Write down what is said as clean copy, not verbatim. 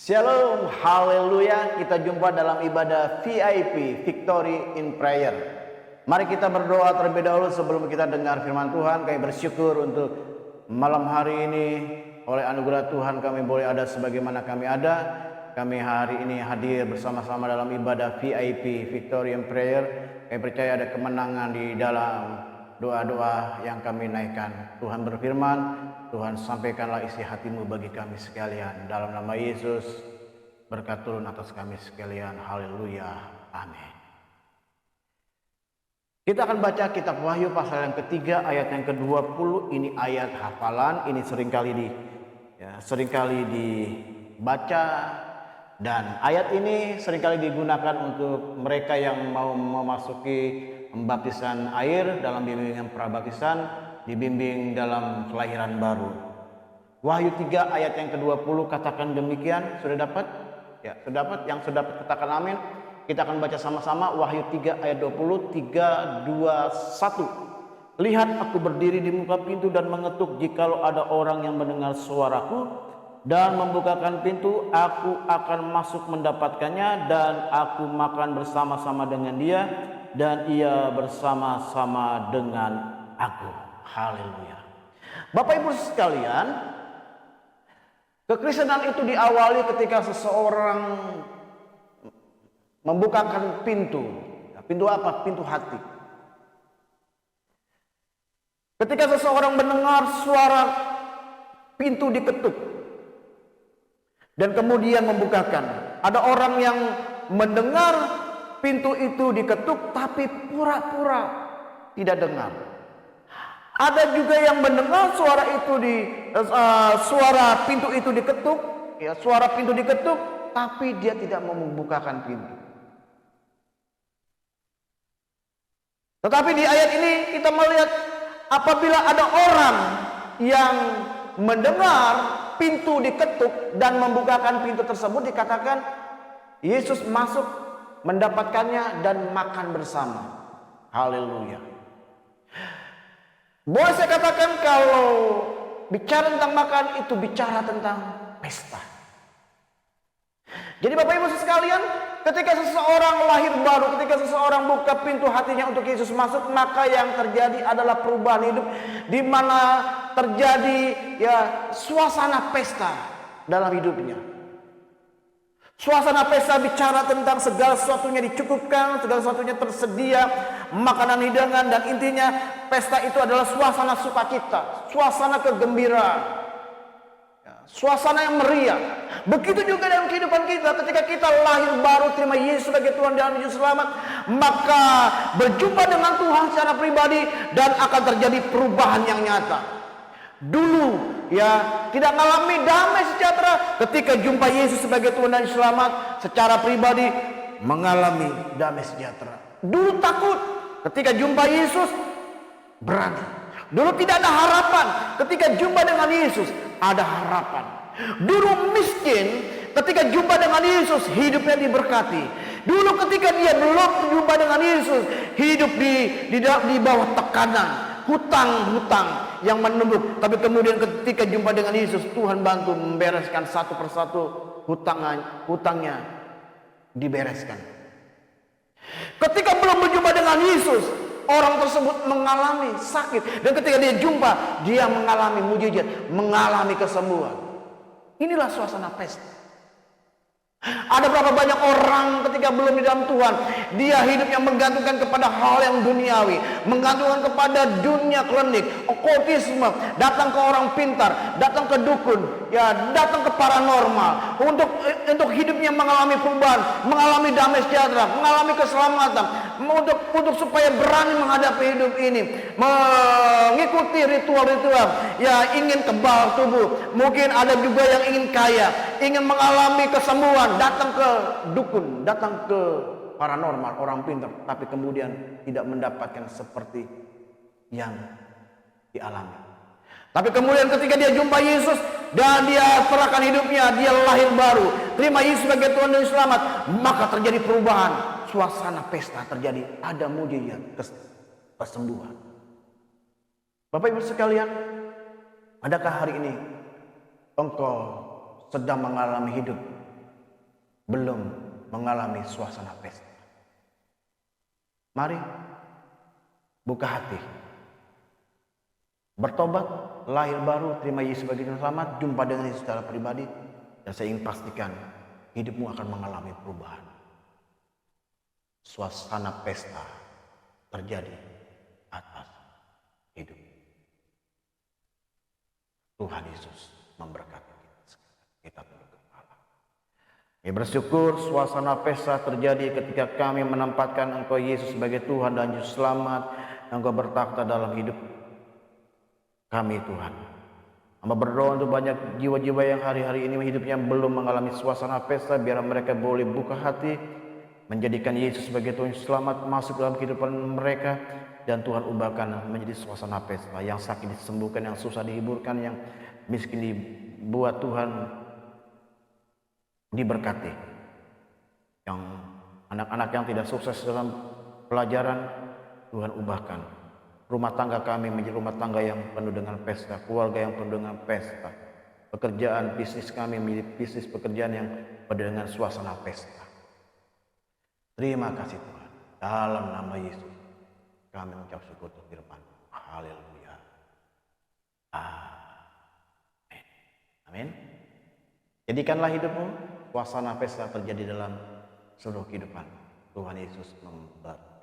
Shalom, haleluya. Kita jumpa dalam ibadah VIP, Victory in Prayer. Mari kita berdoa terlebih dahulu sebelum kita dengar firman Tuhan. Kami bersyukur untuk malam hari ini. Oleh anugerah Tuhan kami boleh ada sebagaimana kami ada. Kami hari ini hadir bersama-sama dalam ibadah VIP, Victory in Prayer. Kami percaya ada kemenangan di dalam doa-doa yang kami naikkan. Tuhan berfirman, Tuhan sampaikanlah isi hatimu bagi kami sekalian. Dalam nama Yesus, berkat turun atas kami sekalian. Haleluya. Amin. Kita akan baca kitab Wahyu pasal yang ketiga ayat yang ke-20. Ini ayat hafalan. Ini seringkali dibaca. Dan ayat ini seringkali digunakan untuk mereka yang mau memasuki pembaptisan air dalam bimbingan prabaptisan, dibimbing dalam kelahiran baru. Wahyu 3 ayat yang ke-20 katakan demikian. Sudah dapat? Ya, sudah dapat. Yang sudah dapat katakan amin. Kita akan baca sama-sama Wahyu 3 ayat 20. 3, 2, 1. Lihat, aku berdiri di muka pintu dan mengetuk. Jikalau ada orang yang mendengar suaraku dan membukakan pintu, aku akan masuk mendapatkannya, dan aku makan bersama-sama dengan dia, dan ia bersama-sama dengan aku. Haleluya. Bapak Ibu sekalian, kekristenan itu diawali ketika seseorang membukakan pintu. Pintu apa? Pintu hati. Ketika seseorang mendengar suara pintu diketuk dan kemudian membukakan. Ada orang yang mendengar pintu itu diketuk tapi pura-pura tidak dengar. Ada juga yang mendengar suara pintu itu diketuk, ya, suara pintu diketuk tapi dia tidak mau membukakan pintu. Tetapi di ayat ini kita melihat apabila ada orang yang mendengar pintu diketuk dan membukakan pintu tersebut, dikatakan Yesus masuk mendapatkannya dan makan bersama. Haleluya. Boleh saya katakan kalau bicara tentang makan itu bicara tentang pesta. Jadi Bapak Ibu sekalian, ketika seseorang lahir baru, ketika seseorang buka pintu hatinya untuk Yesus masuk, maka yang terjadi adalah perubahan hidup, di mana terjadi suasana pesta dalam hidupnya. Suasana pesta bicara tentang segala sesuatunya dicukupkan, segala sesuatunya tersedia, makanan, hidangan, dan intinya pesta itu adalah suasana sukacita, suasana kegembiraan, suasana yang meriah. Begitu juga dalam kehidupan kita, ketika kita lahir baru terima Yesus sebagai Tuhan dan Juru Selamat, maka berjumpa dengan Tuhan secara pribadi dan akan terjadi perubahan yang nyata. Dulu tidak mengalami damai sejahtera, ketika jumpa Yesus sebagai Tuhan dan Juru Selamat secara pribadi mengalami damai sejahtera. Dulu takut, ketika jumpa Yesus berani. Dulu tidak ada harapan, ketika jumpa dengan Yesus ada harapan. Dulu miskin, ketika jumpa dengan Yesus hidupnya diberkati. Dulu ketika dia belum jumpa dengan Yesus, hidup di bawah tekanan, hutang-hutang yang menumpuk. Tapi kemudian ketika jumpa dengan Yesus, Tuhan bantu membereskan satu persatu hutangnya dibereskan. Ketika belum berjumpa dengan Yesus, orang tersebut mengalami sakit, dan ketika dia jumpa, dia mengalami mujizat, mengalami kesembuhan. Inilah suasana pesta. Ada berapa banyak orang ketika belum di dalam Tuhan, dia hidupnya menggantungkan kepada hal yang duniawi, menggantungkan kepada dunia klinik, okultisme, datang ke orang pintar, datang ke dukun, datang ke paranormal, untuk hidupnya mengalami perubahan, mengalami damai sejahtera, mengalami keselamatan, untuk supaya berani menghadapi hidup ini, mengikuti ritual-ritual, ingin kebal tubuh. Mungkin ada juga yang ingin kaya, ingin mengalami kesembuhan, datang ke dukun, datang ke paranormal, orang pintar, tapi kemudian tidak mendapatkan seperti yang dialami. Tapi kemudian ketika dia jumpa Yesus dan dia serahkan hidupnya, dia lahir baru, terima Yesus sebagai Tuhan dan Selamat, maka terjadi perubahan, suasana pesta terjadi, ada mujizat, kesembuhan. Bapak Ibu sekalian, adakah hari ini engkau sedang mengalami hidup belum mengalami suasana pesta. Mari buka hati, bertobat, lahir baru, terima Yesus sebagai Juru Selamat, jumpa dengan Yesus secara pribadi, dan saya ingin pastikan hidupmu akan mengalami perubahan. Suasana pesta terjadi atas hidup. Tuhan Yesus memberkati kita. Kita tunduk kepala. Ya, bersyukur suasana pesta terjadi ketika kami menempatkan Engkau Yesus sebagai Tuhan dan Juru Selamat. Engkau bertakhta dalam hidup kami, Tuhan. Hamba berdoa untuk banyak jiwa-jiwa yang hari-hari ini hidupnya belum mengalami suasana pesta, biar mereka boleh buka hati, menjadikan Yesus sebagai Tuhan Selamat masuk dalam kehidupan mereka, dan Tuhan ubahkan menjadi suasana pesta. Yang sakit disembuhkan, yang susah dihiburkan, yang miskin dibuat Tuhan diberkati. Yang anak-anak yang tidak sukses dalam pelajaran, Tuhan ubahkan rumah tangga kami menjadi rumah tangga yang penuh dengan pesta, keluarga yang penuh dengan pesta, pekerjaan bisnis kami menjadi bisnis pekerjaan yang penuh dengan suasana pesta. Terima kasih Tuhan. Dalam nama Yesus kami mengucap syukur untuk firman. Haleluya. Amin. Amin. Jadikanlah hidupmu suasana pesta terjadi dalam seluruh kehidupan. Tuhan Yesus memberkati.